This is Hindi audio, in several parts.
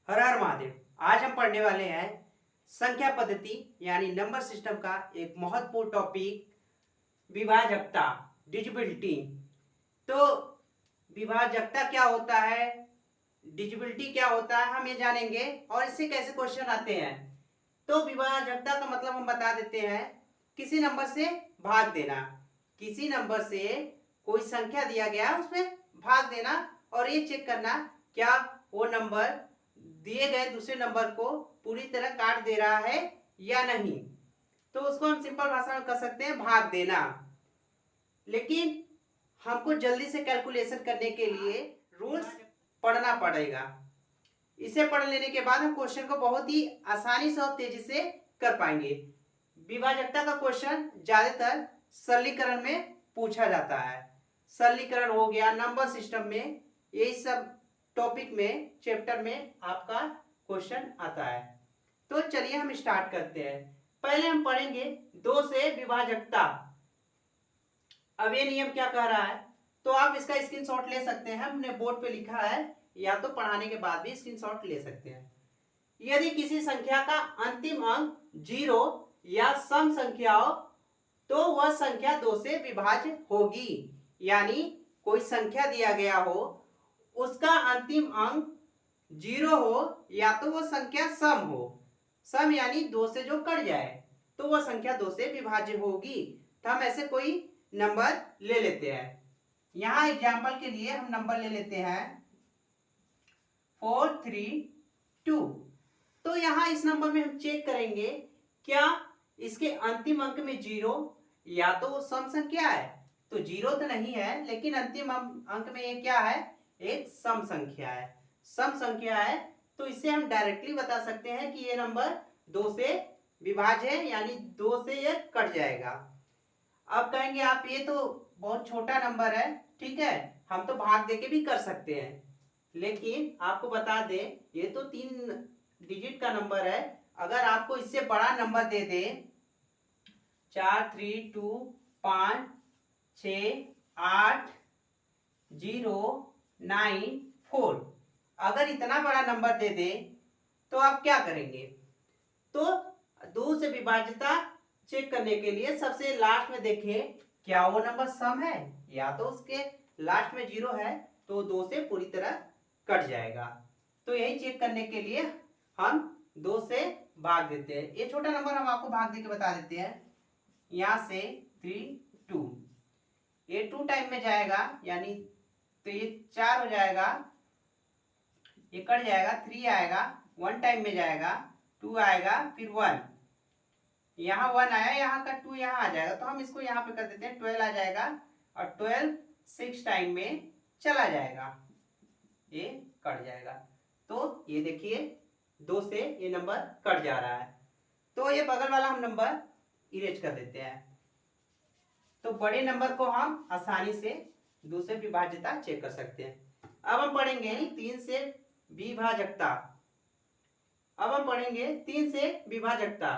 हर हर महादेव। आज हम पढ़ने वाले हैं संख्या पद्धति यानी नंबर सिस्टम का एक महत्वपूर्ण टॉपिक, विभाजकता, डिजिबिलिटी। तो विभाजकता क्या होता है, डिजिबिलिटी क्या होता है, हम ये जानेंगे और इससे कैसे क्वेश्चन आते हैं। तो विभाजकता का मतलब हम बता देते हैं, किसी नंबर से भाग देना। किसी नंबर से कोई संख्या दिया गया उसमें भाग देना और ये चेक करना क्या वो नंबर दिए गए दूसरे नंबर को पूरी तरह काट दे रहा है या नहीं। तो उसको हम सिंपल भाषा में कर सकते हैं भाग देना। लेकिन हमको जल्दी से कैलकुलेशन करने के लिए रूल्स पढ़ना पड़ेगा। इसे पढ़ लेने के बाद हम क्वेश्चन को बहुत ही आसानी से और तेजी से कर पाएंगे। विभाजकता का क्वेश्चन ज्यादातर सरलीकरण में पूछा जाता है। सरलीकरण हो गया, नंबर सिस्टम में, यही सब टॉपिक में, चैप्टर में आपका क्वेश्चन आता है। तो चलिए हम स्टार्ट करते हैं। पहले हम पढ़ेंगे दो से विभाजकता। अब ये नियम क्या कह रहा है, तो आप इसका स्क्रीनशॉट ले सकते हैं, हमने बोर्ड पे लिखा है, या तो पढ़ाने के बाद भी स्क्रीनशॉट ले सकते हैं। यदि किसी संख्या का अंतिम अंक 0 या सम संख्या हो तो वह संख्या 2 से विभाज्य होगी। यानी कोई संख्या दिया गया हो, उसका अंतिम अंक 0 हो या तो वो संख्या सम हो, सम यानी 2 से जो कट जाए, तो वह संख्या 2 से विभाज्य होगी। तो हम ऐसे कोई नंबर ले लेते हैं। यहां एग्जाम्पल के लिए हम नंबर ले लेते हैं 432। तो यहां इस नंबर में हम चेक करेंगे क्या इसके अंतिम अंक में 0 या तो वो सम संख्या है, तो 0 तो नहीं है, लेकिन अंतिम अंक में ये क्या है, एक सम संख्या है। सम संख्या है तो इससे हम डायरेक्टली बता सकते हैं कि ये नंबर 2 से विभाज्य है, यानी 2 से ये कट जाएगा। अब कहेंगे आप ये तो बहुत छोटा नंबर है, ठीक है, हम तो भाग देके भी कर सकते हैं। लेकिन आपको बता दें ये तो 3 डिजिट का नंबर है। अगर आपको इससे बड़ा नंबर दे दे 4 3 2 5 6 8 0 9 4, अगर इतना बड़ा नंबर दे दे तो आप क्या करेंगे। तो 2 से विभाज्यता चेक करने के लिए सबसे लास्ट में देखें क्या वो नंबर सम है, या तो उसके लास्ट में 0 है तो 2 से पूरी तरह कट जाएगा। तो यही चेक करने के लिए हम 2 से भाग देते हैं। ये छोटा नंबर हम आपको भाग देके बता देते हैं। यहां से 3 2, ये 2 टाइम में जाएगा, यानी तो ये 4 हो जाएगा, ये कट जाएगा, 3 आएगा, 1 टाइम में जाएगा, 2 आएगा, फिर 1, यहाँ 1 आया, यहाँ का 2 यहाँ आ जाएगा, तो हम इसको यहाँ पे कर देते हैं, 12 आ जाएगा, और 12 6 टाइम में चला जाएगा, ये कट जाएगा। तो ये देखिए 2 से ये नंबर कट जा रहा है। तो ये बगल वाला हम नंबर इरेज कर देते हैं। तो बड़े नंबर को हम आसानी से 2 से विभाज्यता चेक कर सकते हैं। अब हम पढ़ेंगे 3 से विभाजकता। अब हम पढ़ेंगे 3 से विभाजकता।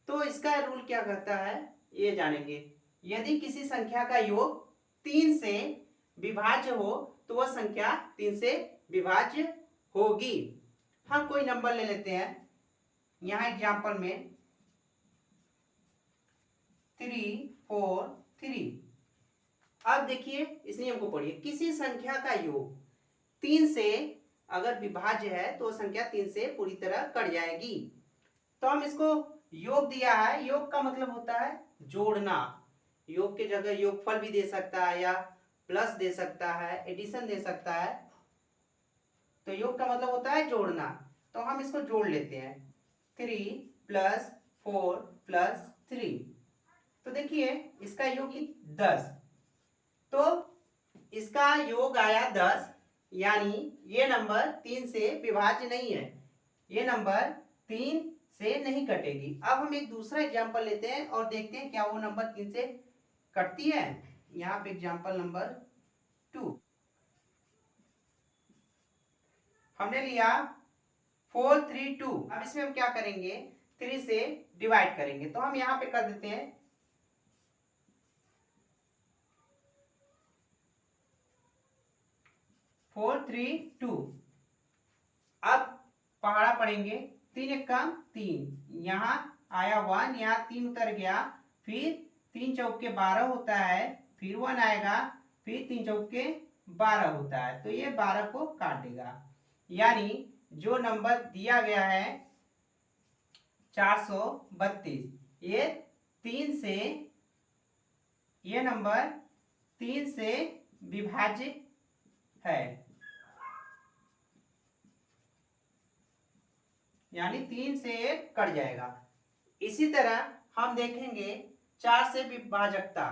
तो इसका रूल क्या कहता है ये जानेंगे। यदि किसी संख्या का योग 3 से विभाज्य हो तो वह संख्या 3 से विभाज्य होगी। हम कोई नंबर ले लेते हैं, यहां एग्जांपल में 3 4 3। अब देखिए इस नियम को पढ़िए, किसी संख्या का योग 3 से अगर विभाज्य है तो संख्या 3 से पूरी तरह कट जाएगी। तो हम इसको योग दिया है, योग का मतलब होता है जोड़ना। योग के जगह योगफल भी दे सकता है, या प्लस दे सकता है, एडिशन दे सकता है। तो योग का मतलब होता है जोड़ना, तो हम इसको जोड़ लेते हैं 3 + 4 + 3। तो देखिए इसका योग 10, तो इसका योग आया 10, यानी ये नंबर 3 से विभाज्य नहीं है, ये नंबर 3 से नहीं कटेगी। अब हम एक दूसरा एग्जांपल लेते हैं और देखते हैं क्या वो नंबर 3 से कटती है। यहाँ पे एग्जांपल नंबर 2 हमने लिया 4 3 2। अब इसमें हम क्या करेंगे, 3 से डिवाइड करेंगे, तो हम यहाँ पे कर देते हैं 4 3 2। अब पढ़ेंगे, 3 एक कम 3, यहाँ आया 1, यहाँ 3 उतर गया, फिर 3 चौके 12 होता है, फिर 1 आएगा, फिर 3 चौके 12 होता है, तो ये 12 को काट देगा। यानी जो नंबर दिया गया है 432, ये 3 से, ये नंबर 3 से विभाज्य है, यानी 3 से 1 कट जाएगा। इसी तरह हम देखेंगे 4 से विभाजकता।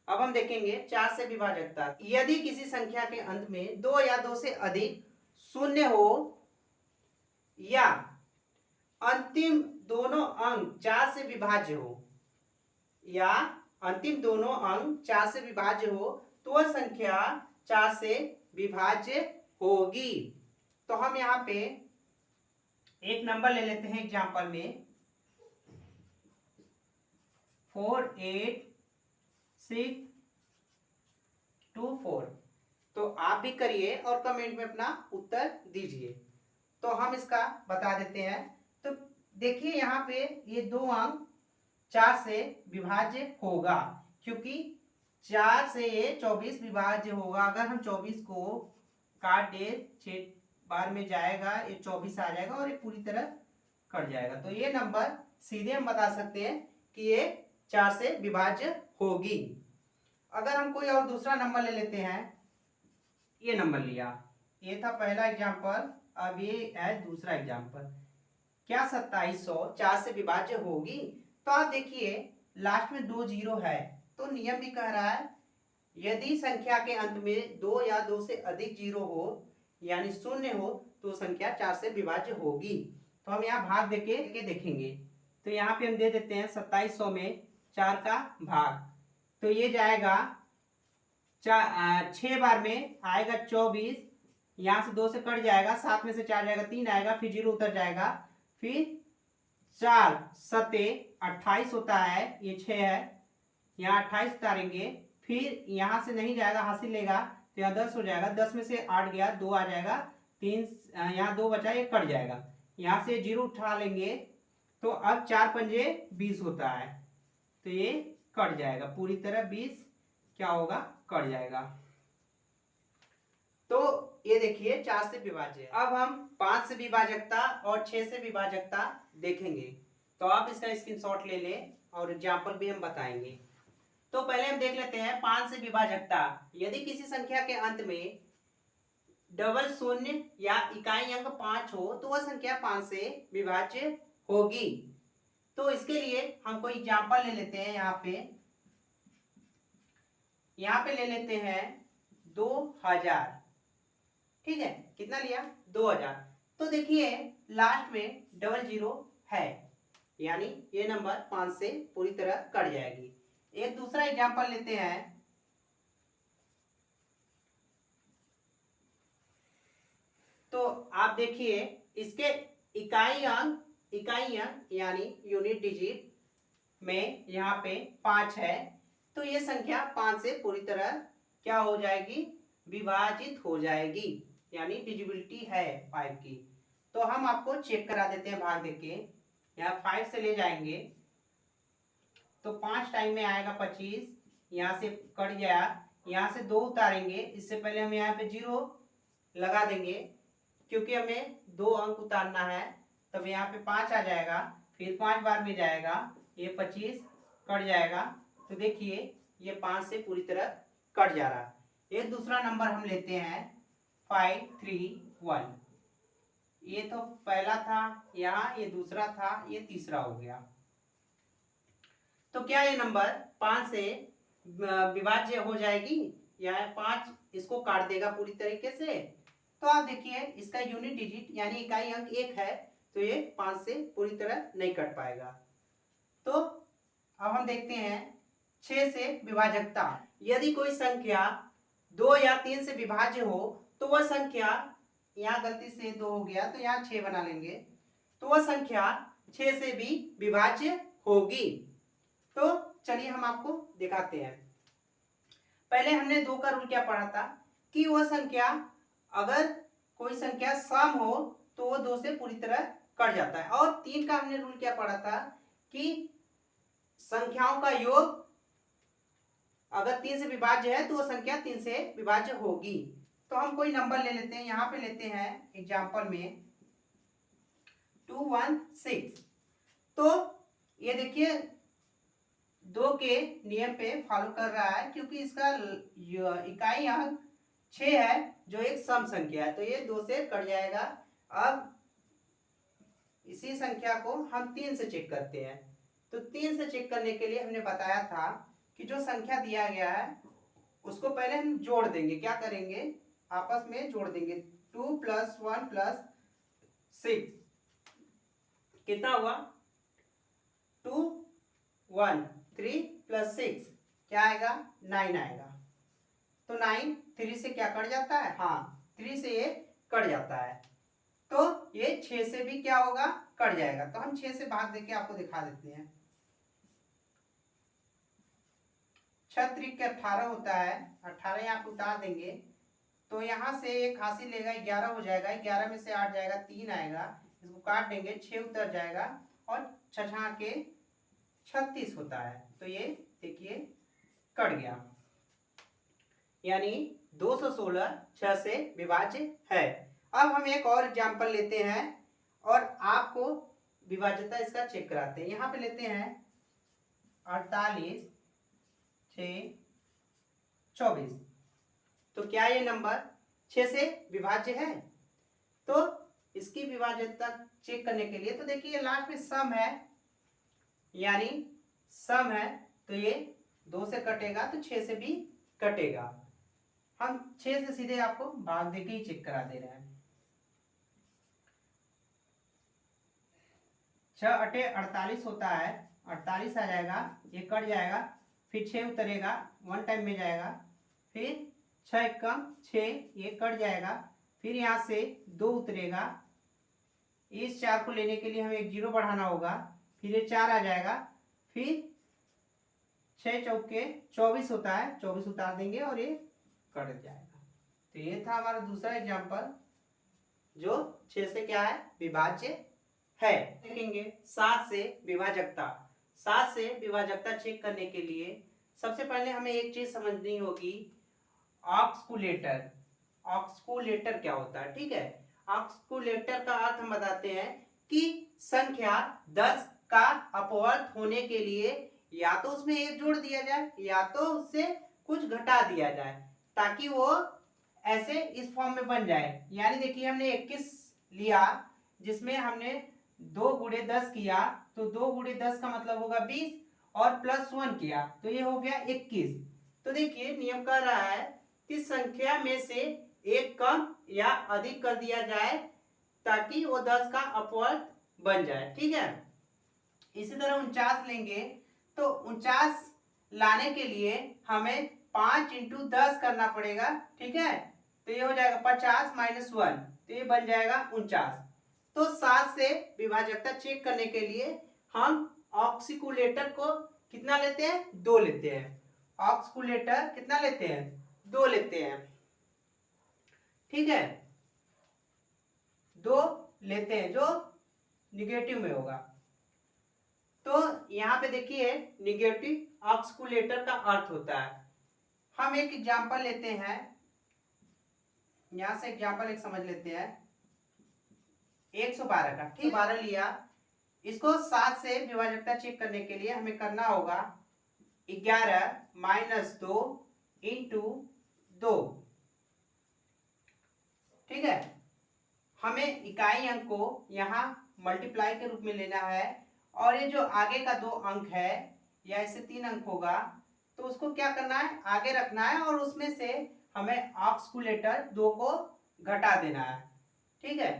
अब हम देखेंगे 4 से विभाजकता। यदि किसी संख्या के अंत में 2 या 2 से अधिक शून्य हो या अंतिम दोनों अंक 4 से विभाज्य हो, या अंतिम दोनों अंक 4 से विभाज्य हो, तो वह संख्या 4 से विभाज्य होगी। तो हम यहाँ पे एक नंबर ले लेते हैं एग्जाम्पल में, 48624। तो आप भी करिए और कमेंट में अपना उत्तर दीजिए। तो हम इसका बता देते हैं। तो देखिए यहाँ पे ये दो अंक 4 से विभाज्य होगा, क्योंकि 4 से ये 24 विभाज्य होगा। अगर हम 24 को काट दे, 6 बार में जाएगा, ये 24 आ जाएगा और ये पूरी तरह कट जाएगा। तो ये नंबर सीधे हम बता सकते हैं कि ये 4 से विभाज्य होगी। अगर हम कोई और दूसरा नंबर ले लेते हैं, ये नंबर लिया, ये था पहला एग्जाम्पल, अब ये है दूसरा एग्जाम्पल। क्या 2700 4 से विभाज्य होगी? तो आप देखिए लास्ट में 2 जीरो है, तो नियम भी कह रहा है यदि संख्या के अंत में 2 या 2 से अधिक जीरो हो, यानी शून्य हो, तो संख्या 4 से विभाज्य होगी। तो हम यहाँ भाग देके देखेंगे। तो यहाँ पे हम दे देते हैं 2700 में 4 का भाग, तो ये जाएगा 6 बार में आएगा 24, यहाँ से 2 से कट जाएगा, 7 में से 4 जाएगा, 3 आएगा, फिर 0 उतर जाएगा, फिर 4 सते 28 होता है, ये 6 है, यहाँ 28 उतारेंगे, फिर यहाँ से नहीं जाएगा, हासिल लेगा, तो यहाँ 10 हो जाएगा, 10 में से 8 गया, 2 आ जाएगा, 3 यहाँ 2 बचा, ये कट जाएगा, यहाँ से 0 उठा लेंगे, तो अब 4 पंजे 20 होता है, तो ये कट जाएगा पूरी तरह, 20 क्या होगा, कट जाएगा। तो ये देखिए 4 से विभाज्य। अब हम 5 से विभाजकता और 6 से विभाजकता देखेंगे। तो आप इसका स्क्रीनशॉट ले लें और एग्जाम्पल भी हम बताएंगे। तो पहले हम देख लेते हैं 5 से विभाजकता। यदि किसी संख्या के अंत में डबल शून्य या इकाई अंक 5 हो, तो वह संख्या 5 से विभाज्य होगी। तो इसके लिए हम कोई एग्जाम्पल ले लेते हैं। यहाँ पे ले लेते हैं 2000, ठीक है, कितना लिया, 2000। तो देखिए लास्ट में डबल जीरो है, यानी ये नंबर 5 से पूरी तरह कट जाएगी। एक दूसरा एग्जाम्पल लेते हैं। तो आप देखिए इसके इकाई अंक यानी यूनिट डिजिट में यहाँ पे 5 है, तो ये संख्या 5 से पूरी तरह क्या हो जाएगी, विभाजित हो जाएगी, यानी डिजिबिलिटी है 5 की। तो हम आपको चेक करा देते हैं भाग देके। यहाँ 5 से ले जाएंगे तो 5 टाइम में आएगा 25, यहाँ से कट गया, यहाँ से 2 उतारेंगे, इससे पहले हम यहाँ पे 0 लगा देंगे, क्योंकि हमें 2 अंक उतारना है। तब यहाँ पे 5 आ जाएगा, फिर 5 बार में जाएगा, ये 25 कट जाएगा। तो देखिए ये 5 से पूरी तरह कट जा रहा है। एक दूसरा नंबर हम लेते हैं 531। ये तो पहला था, यहाँ ये दूसरा था, ये तीसरा हो गया। तो क्या ये नंबर 5 से विभाज्य हो जाएगी, या 5 इसको काट देगा पूरी तरीके से? तो आप देखिए इसका यूनिट डिजिट यानी इकाई अंक 1 है, तो ये 5 से पूरी तरह नहीं कट पाएगा। तो अब हम देखते हैं 6 से विभाजकता। यदि कोई संख्या 2 या 3 से विभाज्य हो, तो वह संख्या, यहाँ गलती से 2 हो गया तो यहाँ 6 बना लेंगे, तो वह संख्या 6 से भी विभाज्य होगी। तो चलिए हम आपको दिखाते हैं। पहले हमने 2 का रूल क्या पढ़ा था कि वह संख्या, अगर कोई संख्या सम हो तो वो 2 से पूरी तरह कट जाता है। और 3 का हमने रूल क्या पढ़ा था कि संख्याओं का योग अगर 3 से विभाज्य है तो वो संख्या 3 से विभाज्य होगी। तो हम कोई नंबर ले लेते हैं, यहाँ पे लेते हैं एग्जाम्पल में 216। तो ये देखिए 2 के नियम पे फॉलो कर रहा है, क्योंकि इसका इकाई अंक 6 है जो एक सम संख्या है, तो ये 2 से कट जाएगा। अब इसी संख्या को हम 3 से चेक करते हैं। तो 3 से चेक करने के लिए हमने बताया था कि जो संख्या दिया गया है उसको पहले हम जोड़ देंगे। क्या करेंगे, आपस में जोड़ देंगे। 2 + 1 + 6 कितना हुआ, 2 1 3 + 6 क्या आएगा, 9 आएगा। तो 9 3 से क्या कट जाता है, हाँ 3 से ये कट जाता है। तो ये 6 से भी क्या होगा, कट जाएगा। तो हम 6 से भाग देके आपको दिखा देते हैं। 6 त्रिक 18 होता है, 18 यहाँ पे उतार देंगे तो यहाँ से एक हासिल लेगा 11 हो जाएगा, 11 में से 8 जाएगा 3 आएगा, इसको काट देंगे 6 उतर जाएगा और 6 के 36 होता है। तो ये देखिए कट गया, यानी 216 6 से विभाज्य है। अब हम एक और एग्जाम्पल लेते हैं और आपको विभाज्यता इसका चेक कराते हैं। यहाँ पे लेते हैं 48 6 24। तो क्या ये नंबर 6 से विभाज्य है? तो इसकी विभाज्यता चेक करने के लिए तो देखिए लास्ट में सम है, यानी सम है तो ये 2 से कटेगा तो 6 से भी कटेगा। हम 6 से सीधे आपको भाग देके ही चेक करा दे रहे हैं। 6 8 48 होता है, 48 आ जाएगा, ये कट जाएगा, फिर 6 उतरेगा, 1 टाइम में जाएगा, फिर 6 कम 6 ये कट जाएगा, फिर यहाँ से 2 उतरेगा, इस 4 को लेने के लिए हमें एक 0 बढ़ाना होगा, फिर ये 4 आ जाएगा, फिर 6 चौके 24 होता है, 24 उतार देंगे और ये कट जाएगा। तो ये था हमारा दूसरा एग्जाम्पल जो 6 से क्या है, विभाज्य है। देखेंगे 7 से विभाजकता। 7 से विभाजकता चेक करने के लिए सबसे पहले हमें एक चीज समझनी होगी, ऑक्सकुलेटर। ऑक्सकुलेटर क्या होता है, ठीक है। ऑक्सकुलेटर का अर्थ हम बताते हैं कि संख्या 10 का अपवर्त होने के लिए या तो उसमें 1 जोड़ दिया जाए या तो उससे कुछ घटा दिया जाए, ताकि वो ऐसे इस फॉर्म में बन जाए। यानी देखिए हमने 21 लिया जिसमें हमने 2 गुणे 10 किया, तो 2 गुणे 10 का मतलब होगा 20 और +1 किया तो ये हो गया 21। तो देखिए नियम कह रहा है कि संख्या में से एक कम या अधिक कर दिया जाए ताकि वो 10 का अपवर्त बन जाए, ठीक है। इसी तरह 49 लेंगे तो 49 लाने के लिए हमें 5 × 10 करना पड़ेगा, ठीक है। तो ये हो जाएगा 50 - 1, तो ये बन जाएगा 49। तो 7 से विभाजकता चेक करने के लिए हम ऑक्सीकुलेटर को कितना लेते हैं, 2 लेते हैं। ऑक्सीकुलेटर कितना लेते हैं, 2 लेते हैं, ठीक है। 2 लेते हैं जो निगेटिव में होगा। तो यहाँ पे देखिए निगेटिव ऑक्सीकुलेटर का अर्थ होता है। हम एक एग्जांपल लेते हैं, यहां से एग्जांपल एक समझ लेते हैं 112 का, ठीक। 12 लिया, इसको 7 से विभाजकता चेक करने के लिए हमें करना होगा 11 - 2 × 2, ठीक है। हमें इकाई अंक को यहाँ मल्टीप्लाई के रूप में लेना है और ये जो आगे का 2 अंक है या इसे 3 अंक होगा तो उसको क्या करना है, आगे रखना है और उसमें से हमें ऑक्सीकुलेटर 2 को घटा देना है, ठीक है।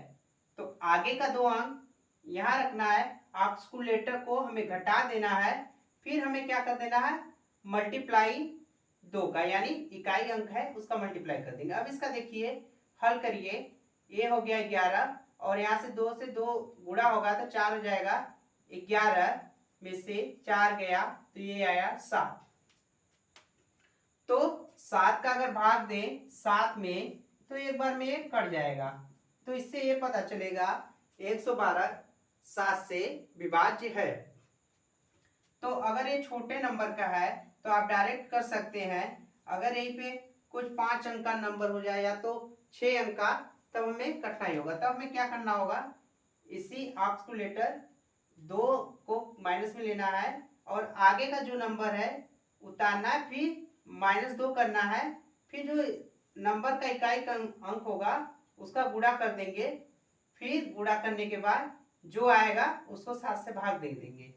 तो आगे का 2 अंक यहाँ रखना है, ऑक्सीकुलेटर को हमें घटा देना है, फिर हमें क्या कर देना है, मल्टीप्लाई 2 का, यानी इकाई अंक है उसका मल्टीप्लाई कर देंगे। अब इसका देखिए हल करिए, ये हो गया 11 और यहाँ से 2 से 2 गुणा होगा तो 4 हो जाएगा, 11 में से 4 गया तो ये आया 7। तो 7 का अगर भाग दें 7 में तो एक बार में ये कट जाएगा, तो इससे ये पता चलेगा 112 7 से विभाज्य है। तो अगर ये छोटे नंबर का है तो आप डायरेक्ट कर सकते हैं। अगर यहीं पे कुछ 5 अंक का नंबर हो जाए या तो 6 अंक का, तब हमें कठिनाई होगा। तब हमें क्या करना होगा, इसी ऑक्स को लेटर 2 को माइनस में लेना है और आगे का जो नंबर है उतारना है, फिर -2 करना है, फिर जो नंबर का इकाई का अंक होगा उसका गुणा कर देंगे, फिर गुणा करने के बाद जो आएगा उसको 7 से भाग दे देंगे।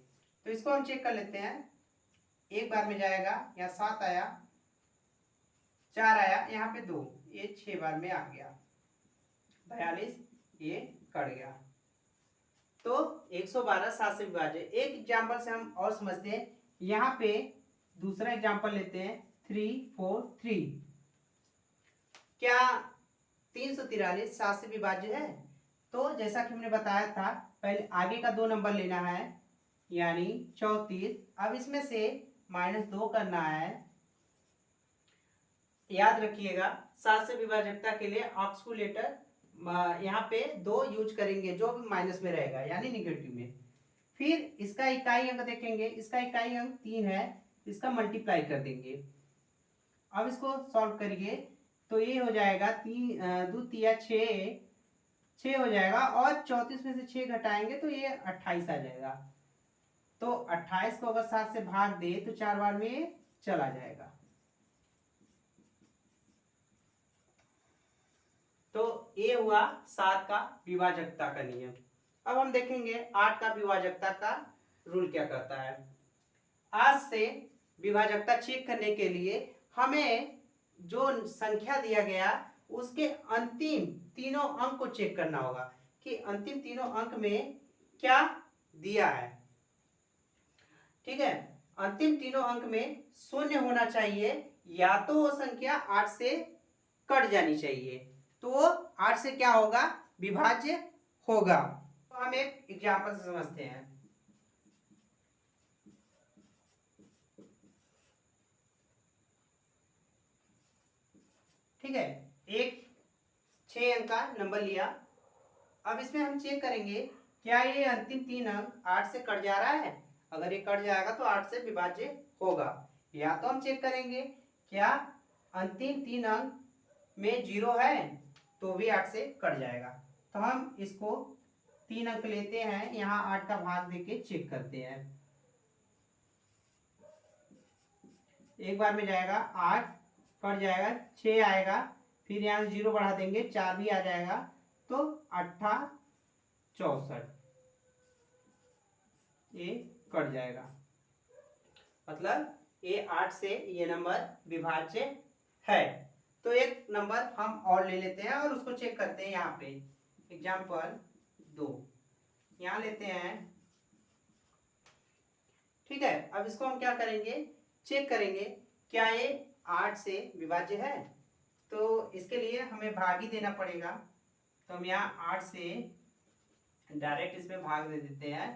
तो इसको हम चेक कर लेते हैं। एक बार में जाएगा, यहाँ 7 आया, 4 आया, यहाँ पे 2, ये 6 बार में आ गया, 42 ये कट गया। तो 112 7 से विभाज्य। एक एग्जाम्पल से हम और समझते हैं। यहाँ पे दूसरा एग्जाम्पल लेते हैं 3 4 3। क्या 343 7 से विभाज्य है? तो जैसा कि हमने बताया था, पहले आगे का 2 नंबर लेना है यानी 34। अब इसमें से -2 करना है। याद रखिएगा 7 से विभाजकता के लिए ऑक्सकुलेटर यहाँ पे 2 यूज करेंगे जो भी माइनस में रहेगा यानी निगेटिव में। फिर इसका इकाई अंक देखेंगे, इसका इकाई अंक 3 है, इसका मल्टीप्लाई कर देंगे। अब इसको सॉल्व करिए तो ये हो जाएगा 3 2 3 6 हो जाएगा और 34 में से 6 घटाएंगे तो ये 28 आ जाएगा। तो 28 को अगर 7 से भाग दे तो 4 बार में चला जाएगा। तो ये हुआ 7 का विभाजकता का नियम। अब हम देखेंगे 8 का विभाजकता का रूल क्या कहता है। आज से विभाजकता चेक करने के लिए हमें जो संख्या दिया गया उसके अंतिम तीनों अंक को चेक करना होगा कि अंतिम तीनों अंक में क्या दिया है। ठीक है, अंतिम तीनों अंक में 0 होना चाहिए या तो वो संख्या 8 से कट जानी चाहिए, तो 8 से क्या होगा, विभाज्य होगा। तो हम एक एग्जांपल से समझते हैं। ठीक है, एक 6 अंक का नंबर लिया। अब इसमें हम चेक करेंगे क्या ये अंतिम 3 अंक 8 से कट जा रहा है। अगर ये कट जाएगा तो 8 से विभाज्य होगा। या तो हम चेक करेंगे क्या अंतिम 3 अंक में 0 है तो भी 8 से कट जाएगा। तो हम इसको 3 अंक लेते हैं, यहाँ 8 का भाग देके चेक करते हैं। एक बार में जाएगा 8, कट जाएगा 6 आएगा, फिर यहाँ से 0 बढ़ा देंगे 4 भी आ जाएगा, तो 8 64 ये कट जाएगा। मतलब ये 8 से ये नंबर विभाज्य है। तो एक नंबर हम और ले लेते हैं और उसको चेक करते हैं। यहाँ पे एग्जाम्पल 2 यहाँ लेते हैं। ठीक है, अब इसको हम क्या करेंगे, चेक करेंगे क्या ये 8 से विभाज्य है। तो इसके लिए हमें भाग ही देना पड़ेगा। तो हम यहाँ 8 से डायरेक्ट इसमें भाग दे देते हैं।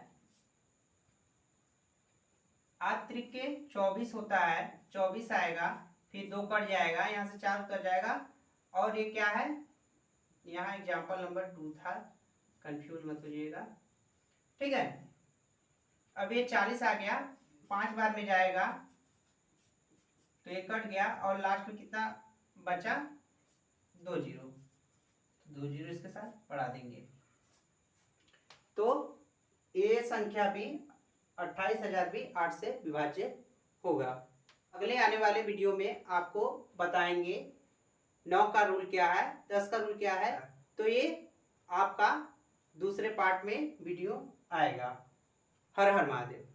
8 त्रिके 24 होता है, 24 आएगा, फिर 2 कट जाएगा, यहाँ से 4 उतर जाएगा। और ये क्या है, यहाँ एग्जाम्पल नंबर 2 था, कंफ्यूज मत होइएगा। ठीक है, अब ये 40 आ गया, 5 बार में जाएगा तो ये कट गया और लास्ट में कितना बचा, 2 जीरो। 2 जीरो इसके साथ बढ़ा देंगे तो ये संख्या भी 28,000 भी 8 से विभाज्य होगा। अगले आने वाले वीडियो में आपको बताएंगे 9 का रूल क्या है, 10 का रूल क्या है। तो ये आपका दूसरे पार्ट में वीडियो आएगा। हर हर महादेव।